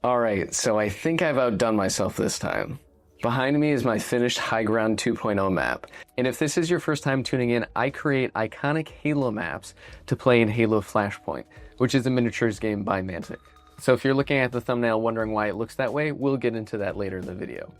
Alright, so I think I've outdone myself this time. Behind me is my finished High Ground 2.0 map, and if this is your first time tuning in, I create iconic Halo maps to play in Halo Flashpoint, which is a miniatures game by Mantic. So if you're looking at the thumbnail wondering why it looks that way, we'll get into that later in the video.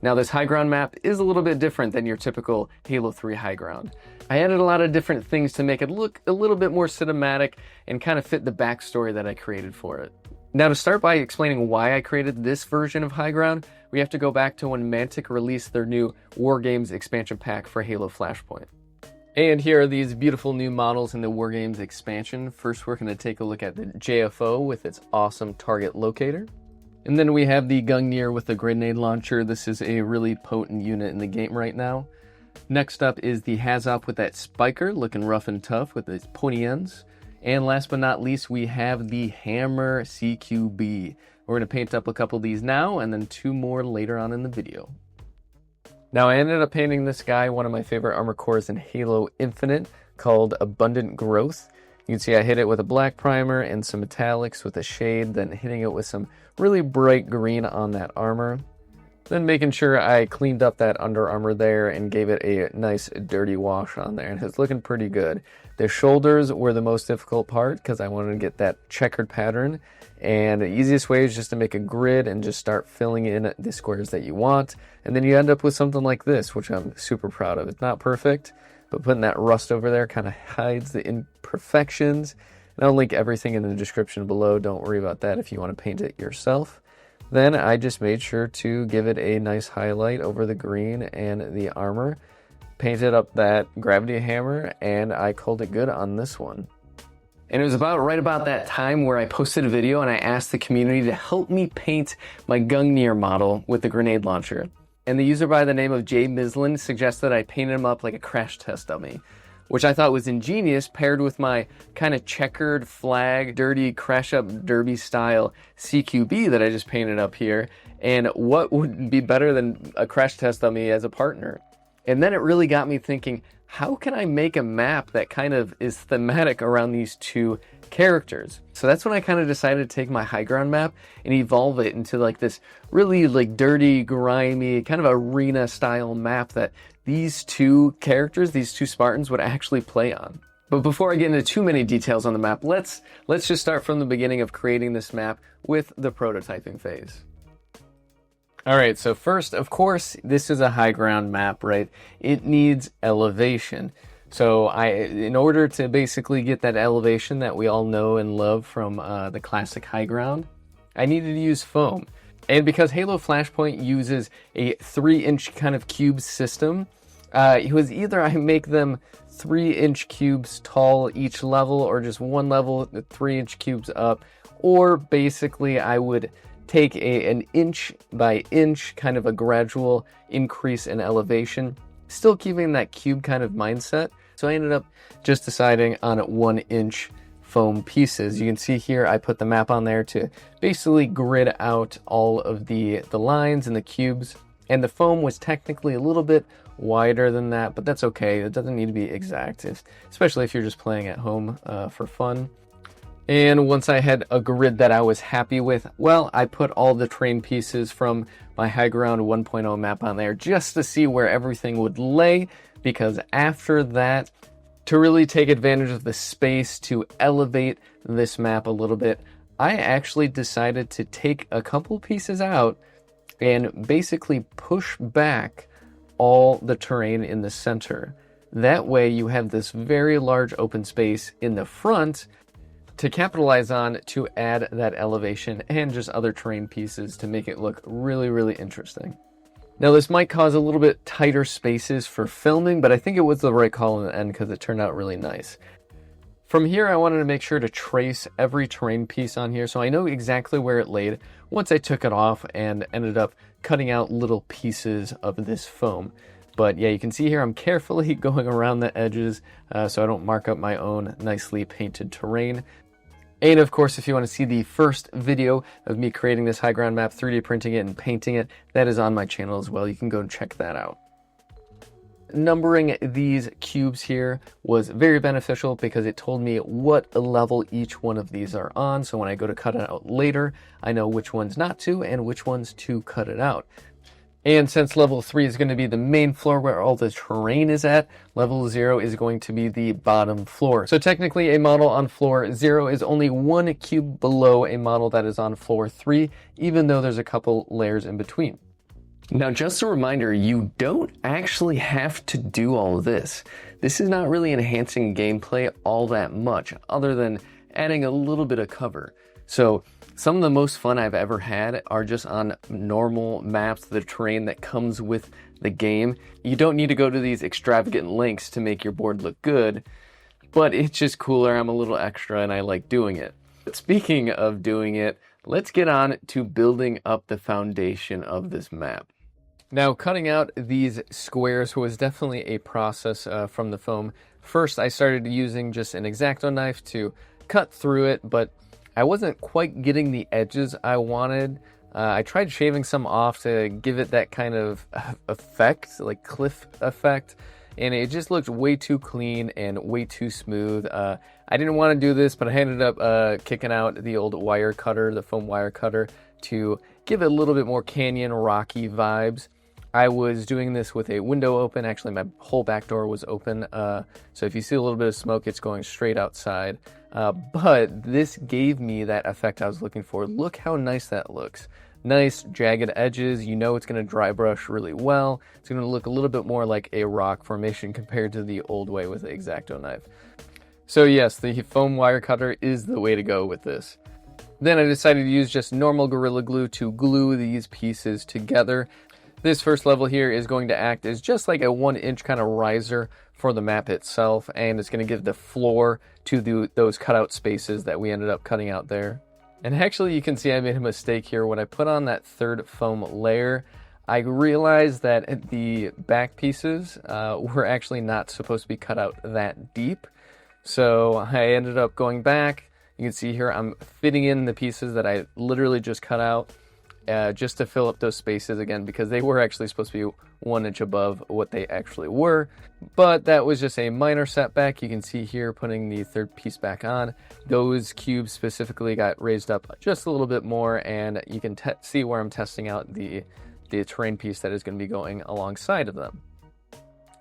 Now this High Ground map is a little bit different than your typical Halo 3 High Ground. I added a lot of different things to make it look a little bit more cinematic and kind of fit the backstory that I created for it. Now to start by explaining why I created this version of High Ground, we have to go back to when Mantic released their new War Games expansion pack for Halo Flashpoint. And here are these beautiful new models in the War Games expansion. First we're going to take a look at the JFO with its awesome target locator. And then we have the Gungnir with the grenade launcher. This is a really potent unit in the game right now. Next up is the Hazop with that spiker, looking rough and tough with its pointy ends. And last but not least, we have the Hammer CQB. We're going to paint up a couple of these now, and then two more later on in the video. Now, I ended up painting this guy, one of my favorite armor cores in Halo Infinite, called Abundant Growth. You can see I hit it with a black primer and some metallics with a shade, then hitting it with some really bright green on that armor. Then making sure I cleaned up that Under Armour there and gave it a nice dirty wash on there, and it's looking pretty good. The shoulders were the most difficult part because I wanted to get that checkered pattern, and the easiest way is just to make a grid and just start filling in the squares that you want, and then you end up with something like this, which I'm super proud of. It's not perfect, but putting that rust over there kind of hides the imperfections. And I'll link everything in the description below. Don't worry about that if you want to paint it yourself. Then I just made sure to give it a nice highlight over the green and the armor. Painted up that gravity hammer, and I called it good on this one. And it was right about that time where I posted a video and I asked the community to help me paint my Gungnir model with the grenade launcher. And the user by the name of Jay Mislin suggested I paint him up like a crash test dummy, which I thought was ingenious, paired with my kind of checkered flag, dirty crash up derby style CQB that I just painted up here. And what would be better than a crash test dummy as a partner? And then it really got me thinking, how can I make a map that kind of is thematic around these two characters? So that's when I kind of decided to take my High Ground map and evolve it into like this really like dirty, grimy, kind of arena style map that these two characters, these two Spartans would actually play on. But before I get into too many details on the map, let's just start from the beginning of creating this map with the prototyping phase. Alright, so first, of course, this is a High Ground map, right? It needs elevation. So in order to basically get that elevation that we all know and love from the classic High Ground, I needed to use foam. And because Halo Flashpoint uses a 3-inch kind of cube system, it was either I make them 3-inch cubes tall each level, or just one level, 3-inch cubes up, or basically I would take an inch by inch, kind of a gradual increase in elevation, still keeping that cube kind of mindset. So I ended up just deciding on 1-inch foam pieces. You can see here I put the map on there to basically grid out all of the lines and the cubes. And the foam was technically a little bit wider than that, but that's okay. It doesn't need to be exact, especially if you're just playing at home for fun. And once I had a grid that I was happy with, well, I put all the terrain pieces from my High Ground 1.0 map on there just to see where everything would lay, because after that, to really take advantage of the space to elevate this map a little bit, I actually decided to take a couple pieces out and basically push back all the terrain in the center. That way you have this very large open space in the front to capitalize on to add that elevation and just other terrain pieces to make it look really, really interesting. Now this might cause a little bit tighter spaces for filming, but I think it was the right call in the end because it turned out really nice. From here I wanted to make sure to trace every terrain piece on here so I know exactly where it laid once I took it off and ended up cutting out little pieces of this foam. But yeah, you can see here I'm carefully going around the edges so I don't mark up my own nicely painted terrain. And of course, if you want to see the first video of me creating this High Ground map, 3D printing it and painting it, that is on my channel as well. You can go and check that out. numbering these cubes here was very beneficial because it told me what level each one of these are on. So when I go to cut it out later, I know which ones not to and which ones to cut it out. And since level 3 is going to be the main floor where all the terrain is at, level 0 is going to be the bottom floor. So technically a model on floor 0 is only 1 cube below a model that is on floor 3, even though there's a couple layers in between. Now, just a reminder, you don't actually have to do all of this. This is not really enhancing gameplay all that much, other than adding a little bit of cover. So some of the most fun I've ever had are just on normal maps, the terrain that comes with the game. You don't need to go to these extravagant lengths to make your board look good, but it's just cooler. I'm a little extra and I like doing it. But speaking of doing it, let's get on to building up the foundation of this map. Now, cutting out these squares was definitely a process from the foam. First, I started using just an X-Acto knife to cut through it, but I wasn't quite getting the edges I wanted. I tried shaving some off to give it that kind of effect, like cliff effect, and it just looked way too clean and way too smooth. I didn't want to do this, but I ended up kicking out the old wire cutter, the foam wire cutter, to give it a little bit more canyon rocky vibes. I was doing this with a window open. Actually, my whole back door was open. So if you see a little bit of smoke, it's going straight outside. But this gave me that effect I was looking for. Look how nice that looks. Nice jagged edges. You know it's going to dry brush really well. It's going to look a little bit more like a rock formation compared to the old way with the X-Acto knife. So yes, the foam wire cutter is the way to go with this. Then I decided to use just normal Gorilla Glue to glue these pieces together. This first level here is going to act as just like a 1-inch kind of riser for the map itself, and it's going to give the floor to those cutout spaces that we ended up cutting out there. And actually you can see I made a mistake here. When I put on that third foam layer, I realized that the back pieces were actually not supposed to be cut out that deep. So I ended up going back. You can see here I'm fitting in the pieces that I literally just cut out. Just to fill up those spaces again, because they were actually supposed to be 1 inch above what they actually were. But that was just a minor setback. You can see here putting the third piece back on. Those cubes specifically got raised up just a little bit more, and you can see where I'm testing out the terrain piece that is going to be going alongside of them.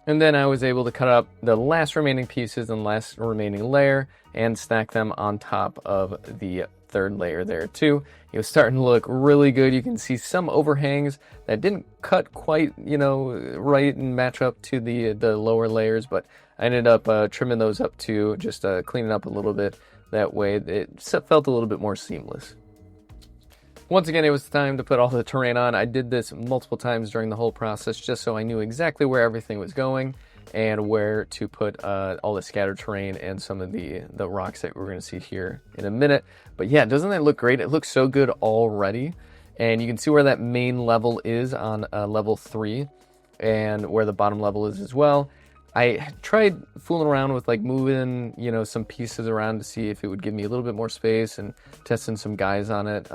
And then I was able to cut up the last remaining pieces and last remaining layer and stack them on top of the third layer there too. It was starting to look really good. You can see some overhangs that didn't cut quite, right and match up to the lower layers, but I ended up trimming those up too, just cleaning up a little bit. That way it felt a little bit more seamless. Once again, it was time to put all the terrain on. I did this multiple times during the whole process just so I knew exactly where everything was going and where to put all the scattered terrain and some of the rocks that we're going to see here in a minute. But yeah, doesn't that look great? It looks so good already. And you can see where that main level is on level 3 and where the bottom level is as well. I tried fooling around with like moving, some pieces around to see if it would give me a little bit more space and testing some guys on it.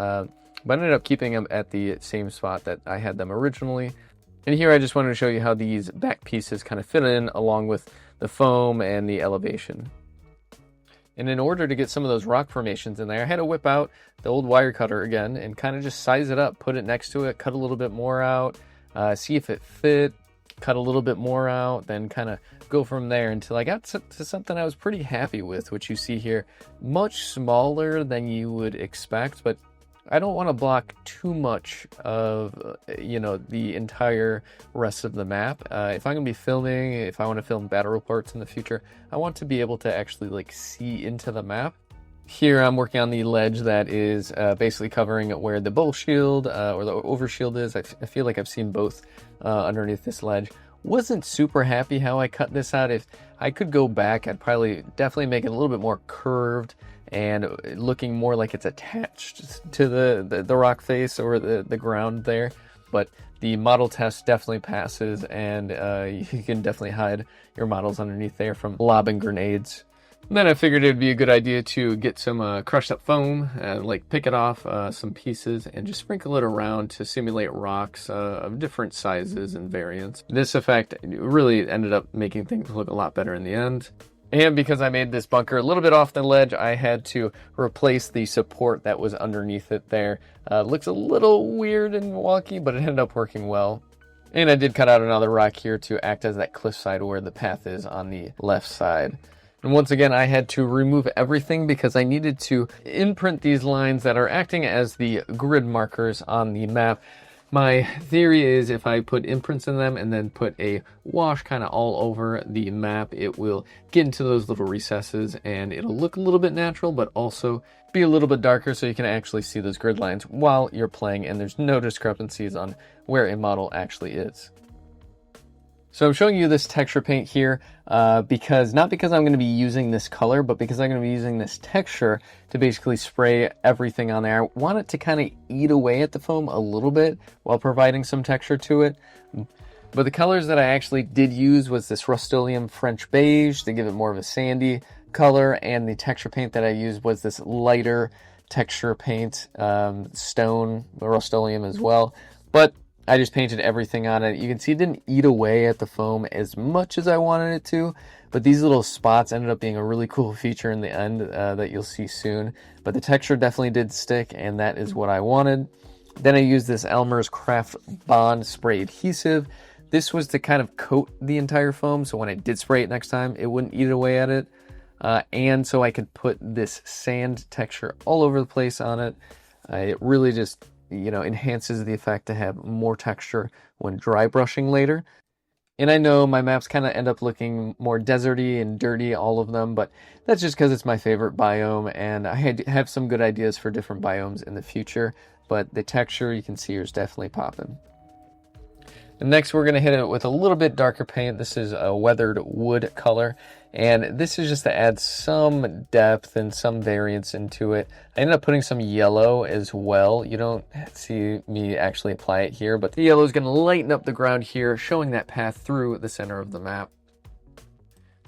But I ended up keeping them at the same spot that I had them originally. And here I just wanted to show you how these back pieces kind of fit in along with the foam and the elevation. And in order to get some of those rock formations in there, I had to whip out the old wire cutter again and kind of just size it up, put it next to it, cut a little bit more out, see if it fit, cut a little bit more out, then kind of go from there until I got to something I was pretty happy with, which you see here. Much smaller than you would expect, but I don't want to block too much of, the entire rest of the map. If I'm going to be filming, if I want to film battle reports in the future, I want to be able to actually see into the map. Here I'm working on the ledge that is basically covering where the bowl shield or the overshield is. I feel like I've seen both underneath this ledge. Wasn't super happy how I cut this out. If I could go back, I'd definitely make it a little bit more curved and looking more like it's attached to the rock face or the ground there. But the model test definitely passes, and you can definitely hide your models underneath there from lobbing grenades. And then I figured it would be a good idea to get some crushed up foam, like pick it off some pieces and just sprinkle it around to simulate rocks of different sizes and variants. This effect really ended up making things look a lot better in the end. And because I made this bunker a little bit off the ledge, I had to replace the support that was underneath it there. Looks a little weird and wonky, but it ended up working well. And I did cut out another rock here to act as that cliffside where the path is on the left side. And once again, I had to remove everything because I needed to imprint these lines that are acting as the grid markers on the map. My theory is if I put imprints in them and then put a wash kind of all over the map, it will get into those little recesses and it'll look a little bit natural, but also be a little bit darker so you can actually see those grid lines while you're playing and there's no discrepancies on where a model actually is. So I'm showing you this texture paint here not because I'm going to be using this color, but because I'm going to be using this texture to basically spray everything on there. I want it to kind of eat away at the foam a little bit while providing some texture to it. But the colors that I actually did use was this Rust-Oleum French Beige to give it more of a sandy color, and the texture paint that I used was this lighter texture paint, stone, Rust-Oleum as well. But I just painted everything on it. You can see it didn't eat away at the foam as much as I wanted it to, but these little spots ended up being a really cool feature in the end that you'll see soon. But the texture definitely did stick, and that is what I wanted. Then I used this Elmer's Craft Bond spray adhesive. This was to kind of coat the entire foam, so when I did spray it next time, it wouldn't eat away at it. And so I could put this sand texture all over the place on it. It really just, enhances the effect to have more texture when dry brushing later. And I know my maps kind of end up looking more deserty and dirty, all of them, but that's just because it's my favorite biome, and I have some good ideas for different biomes in the future, but the texture you can see here is definitely popping. And next we're going to hit it with a little bit darker paint. This is a weathered wood color, and this is just to add some depth and some variance into it. I ended up putting some yellow as well. You don't see me actually apply it here, but the yellow is going to lighten up the ground here, showing that path through the center of the map.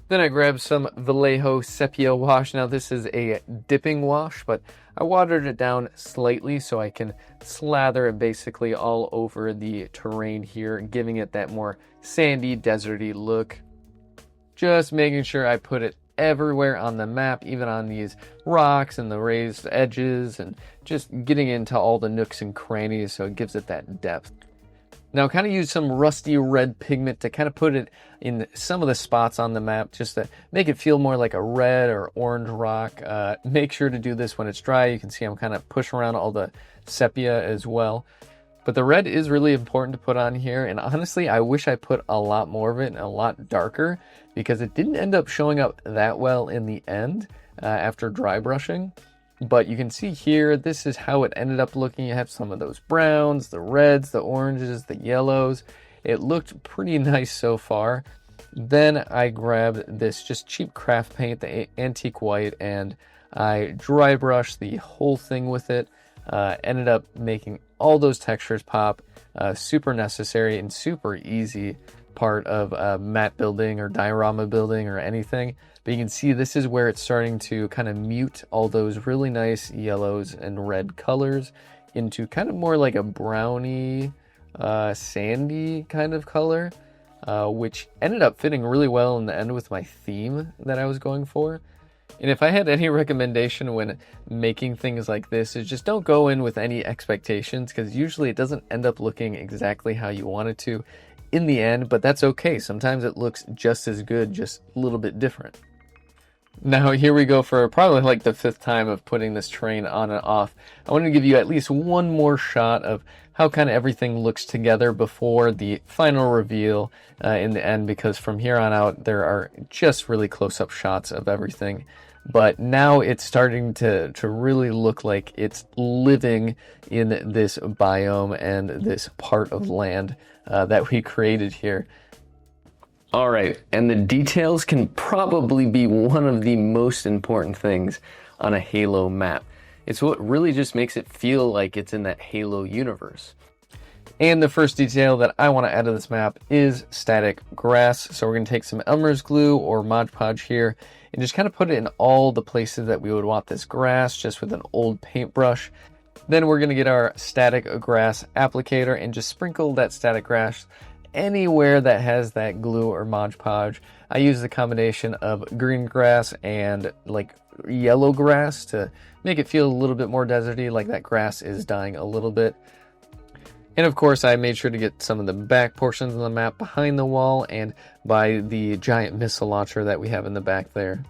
Then I grabbed some Vallejo Sepia wash. Now this is a dipping wash, but I watered it down slightly so I can slather it basically all over the terrain here, giving it that more sandy, deserty look. Just making sure I put it everywhere on the map, even on these rocks and the raised edges, and just getting into all the nooks and crannies so it gives it that depth. Now kind of use some rusty red pigment to kind of put it in some of the spots on the map just to make it feel more like a red or orange rock. Make sure to do this when it's dry. You can see I'm kind of pushing around all the sepia as well. But the red is really important to put on here, and honestly I wish I put a lot more of it and a lot darker because it didn't end up showing up that well in the end after dry brushing. But you can see here, this is how it ended up looking. You have some of those browns, the reds, the oranges, the yellows. It looked pretty nice so far. Then I grabbed this just cheap craft paint, the antique white, and I dry brushed the whole thing with it. Ended up making all those textures pop. Super necessary and super easy part of map building or diorama building or anything. But you can see this is where it's starting to kind of mute all those really nice yellows and red colors into kind of more like a browny, sandy kind of color, which ended up fitting really well in the end with my theme that I was going for. And if I had any recommendation when making things like this, is just don't go in with any expectations, because usually it doesn't end up looking exactly how you want it to in the end, but that's okay. Sometimes it looks just as good, just a little bit different. Now here we go for probably like the 5th time of putting this terrain on and off. I want to give you at least one more shot of how kind of everything looks together before the final reveal in the end, because from here on out there are just really close-up shots of everything. But now it's starting to really look like it's living in this biome and this part of land that we created here. All right, and the details can probably be one of the most important things on a Halo map. It's what really just makes it feel like it's in that Halo universe. And the first detail that I want to add to this map is static grass. So we're going to take some Elmer's glue or Mod Podge here and just kind of put it in all the places that we would want this grass, just with an old paintbrush. Then we're going to get our static grass applicator and just sprinkle that static grass anywhere that has that glue or Mod Podge. I use the combination of green grass and like yellow grass to make it feel a little bit more deserty, like that grass is dying a little bit. And of course, I made sure to get some of the back portions of the map behind the wall and by the giant missile launcher that we have in the back there.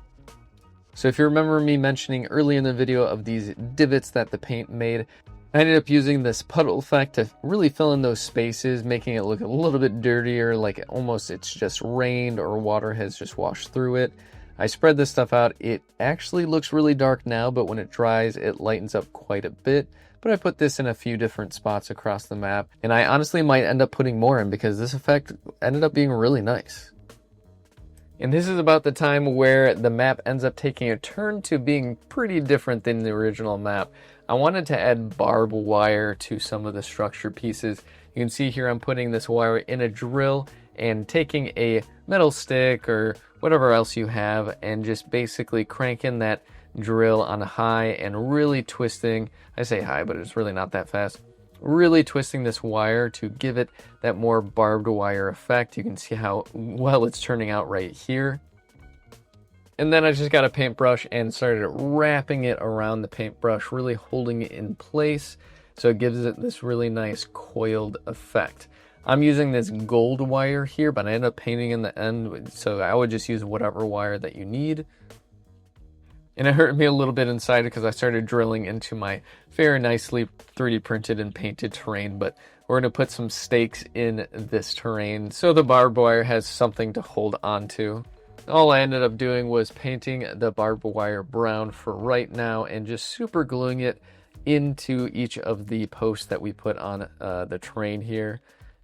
So if you remember me mentioning early in the video of these divots that the paint made, I ended up using this puddle effect to really fill in those spaces, making it look a little bit dirtier, like almost it's just rained or water has just washed through it. I spread this stuff out. It actually looks really dark now, but when it dries, it lightens up quite a bit. But I put this in a few different spots across the map, and I honestly might end up putting more in because this effect ended up being really nice. And this is about the time where the map ends up taking a turn to being pretty different than the original map. I wanted to add barbed wire to some of the structure pieces. You can see here I'm putting this wire in a drill and taking a metal stick or whatever else you have and just basically cranking that drill on high and really twisting. I say high, but it's really not that fast. Really twisting this wire to give it that more barbed wire effect. You can see how well it's turning out right here. And then I just got a paintbrush and started wrapping it around the paintbrush, really holding it in place so it gives it this really nice coiled effect. I'm using this gold wire here, but I ended up painting in the end, so I would just use whatever wire that you need. And it hurt me a little bit inside because I started drilling into my very nicely 3D printed and painted terrain, but we're going to put some stakes in this terrain so the barbed wire has something to hold on to. All I ended up doing was painting the barbed wire brown for right now and just super gluing it into each of the posts that we put on the terrain here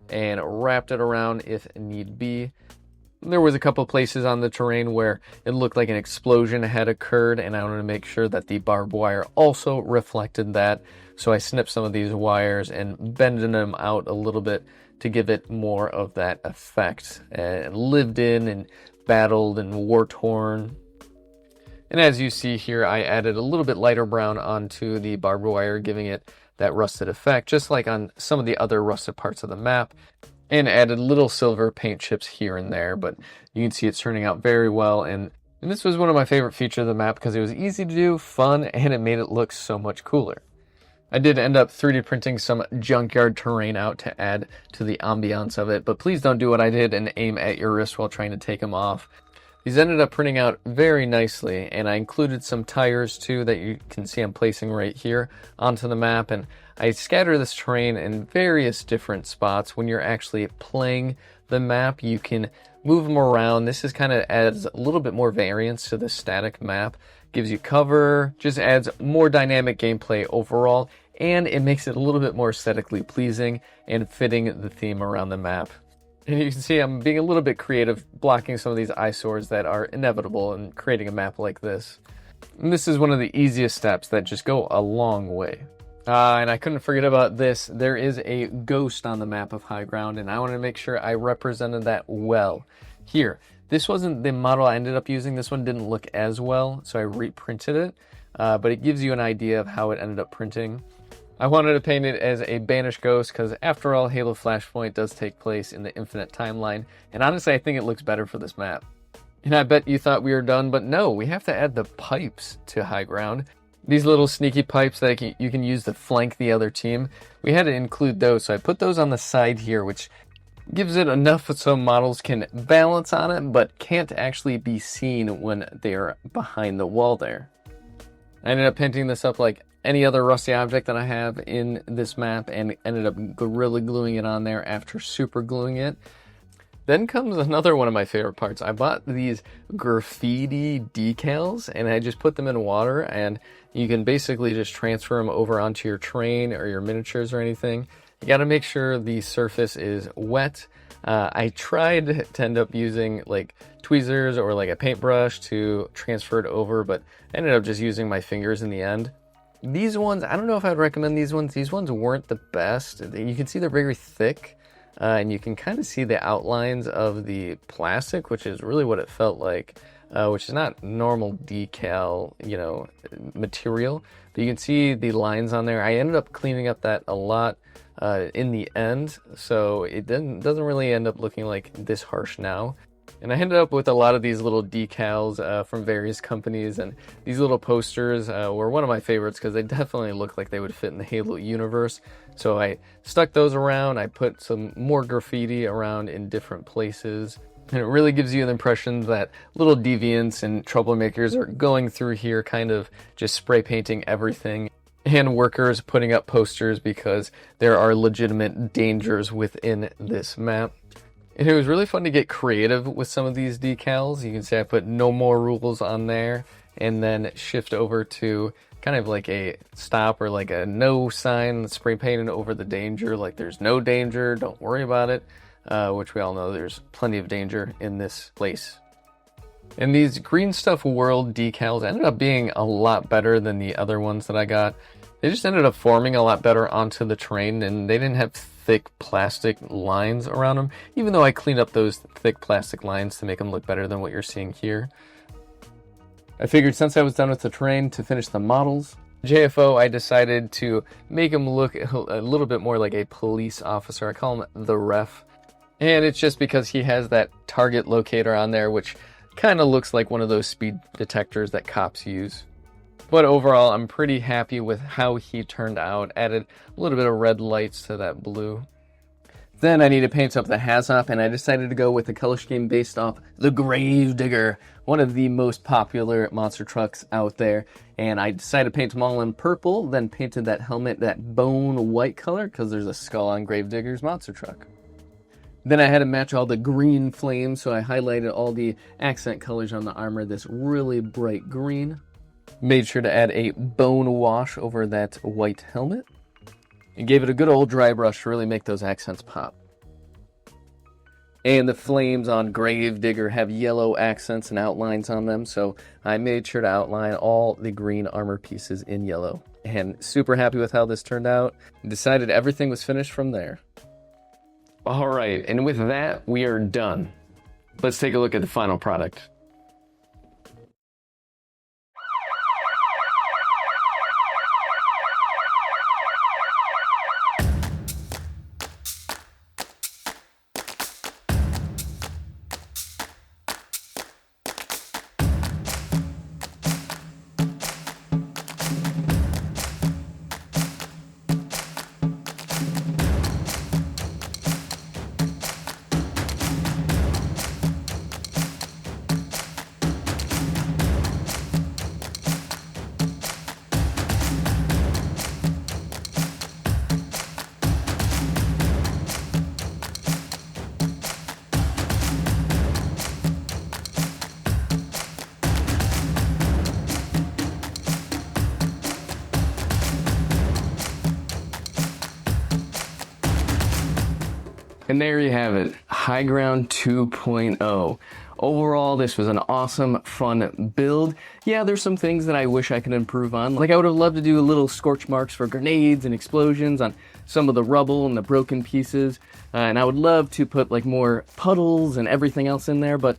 and wrapped it around if need be. There was a couple places on the terrain where it looked like an explosion had occurred, and I wanted to make sure that the barbed wire also reflected that. So I snipped some of these wires and bended them out a little bit to give it more of that effect. Lived in and battled and war-torn. And as you see here, I added a little bit lighter brown onto the barbed wire, giving it that rusted effect, just like on some of the other rusted parts of the map. And added little silver paint chips here and there, but you can see it's turning out very well. And this was one of my favorite features of the map because it was easy to do, fun, and it made it look so much cooler. I did end up 3D printing some junkyard terrain out to add to the ambiance of it, but please don't do what I did and aim at your wrist while trying to take them off. These ended up printing out very nicely, and I included some tires too that you can see I'm placing right here onto the map, and I scatter this terrain in various different spots. When you're actually playing the map, you can move them around. This is kind of adds a little bit more variance to the static map, gives you cover, just adds more dynamic gameplay overall, and it makes it a little bit more aesthetically pleasing and fitting the theme around the map. And you can see I'm being a little bit creative, blocking some of these eyesores that are inevitable in creating a map like this. And this is one of the easiest steps that just go a long way. And I couldn't forget about this. There is a ghost on the map of High Ground, and I wanted to make sure I represented that well. Here, this wasn't the model I ended up using. This one didn't look as well, so I reprinted it. But it gives you an idea of how it ended up printing. I wanted to paint it as a banished ghost because, after all, Halo Flashpoint does take place in the infinite timeline, and honestly, I think it looks better for this map. And I bet you thought we were done, but no, we have to add the pipes to High Ground. These little sneaky pipes that you can use to flank the other team, we had to include those, so I put those on the side here, which gives it enough so models can balance on it, but can't actually be seen when they are behind the wall there. I ended up painting this up like any other rusty object that I have in this map and ended up Gorilla Gluing it on there after super gluing it. Then comes another one of my favorite parts. I bought these graffiti decals and I just put them in water, and you can basically just transfer them over onto your terrain or your miniatures or anything. You got to make sure the surface is wet. I tried to end up using like tweezers or like a paintbrush to transfer it over, but I ended up just using my fingers in the end. These ones, I don't know if I'd recommend these ones. These ones weren't the best. You can see they're very thick, and you can kind of see the outlines of the plastic, which is really what it felt like. which is not normal decal, you know, material. But you can see the lines on there. I ended up cleaning up that a lot in the end, so it doesn't really end up looking like this harsh now. And I ended up with a lot of these little decals from various companies, and these little posters were one of my favorites because they definitely look like they would fit in the Halo universe. So I stuck those around. I put some more graffiti around in different places, and it really gives you the impression that little deviants and troublemakers are going through here, kind of just spray painting everything, and workers putting up posters because there are legitimate dangers within this map. And it was really fun to get creative with some of these decals. You can see I put no more rules on there, and then shift over to kind of like a stop or like a no sign, spray painted over the danger, like there's no danger, don't worry about it, which we all know there's plenty of danger in this place. And these Green Stuff World decals ended up being a lot better than the other ones that I got. They just ended up forming a lot better onto the terrain, and they didn't have thick plastic lines around them, even though I cleaned up those thick plastic lines to make them look better than what you're seeing here. I figured since I was done with the terrain, to finish the models, JFO, I decided to make him look a little bit more like a police officer. I call him the ref. And it's just because he has that target locator on there, which kind of looks like one of those speed detectors that cops use. But overall, I'm pretty happy with how he turned out. Added a little bit of red lights to that blue. Then I need to paint up the Hazop, and I decided to go with a color scheme based off the Gravedigger, one of the most popular monster trucks out there. And I decided to paint them all in purple, then painted that helmet that bone white color, because there's a skull on Gravedigger's monster truck. Then I had to match all the green flames, so I highlighted all the accent colors on the armor, this really bright green. Made sure to add a bone wash over that white helmet. And gave it a good old dry brush to really make those accents pop. And the flames on Gravedigger have yellow accents and outlines on them, so I made sure to outline all the green armor pieces in yellow. And super happy with how this turned out. Decided everything was finished from there. Alright, and with that, we are done. Let's take a look at the final product. And there you have it, High Ground 2.0. Overall, this was an awesome, fun build. Yeah, there's some things that I wish I could improve on. Like I would have loved to do little scorch marks for grenades and explosions on some of the rubble and the broken pieces. And I would love to put like more puddles and everything else in there, but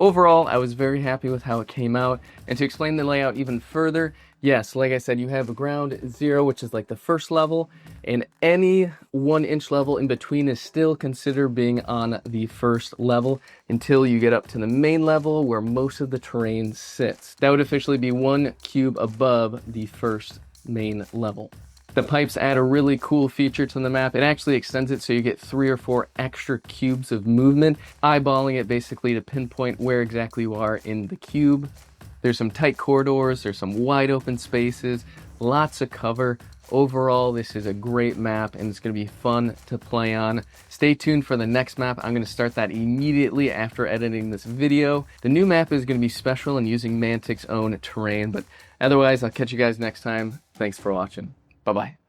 overall, I was very happy with how it came out. And to explain the layout even further, yes, like I said, you have ground 0, which is like the first level, and any 1-inch level in between is still considered being on the first level until you get up to the main level where most of the terrain sits. That would officially be 1 cube above the first main level. The pipes add a really cool feature to the map. It actually extends it so you get 3 or 4 extra cubes of movement, eyeballing it basically to pinpoint where exactly you are in the cube. There's some tight corridors, there's some wide open spaces, lots of cover. Overall, this is a great map and it's going to be fun to play on. Stay tuned for the next map. I'm going to start that immediately after editing this video. The new map is going to be special and using Mantic's own terrain, but otherwise, I'll catch you guys next time. Thanks for watching. Bye-bye.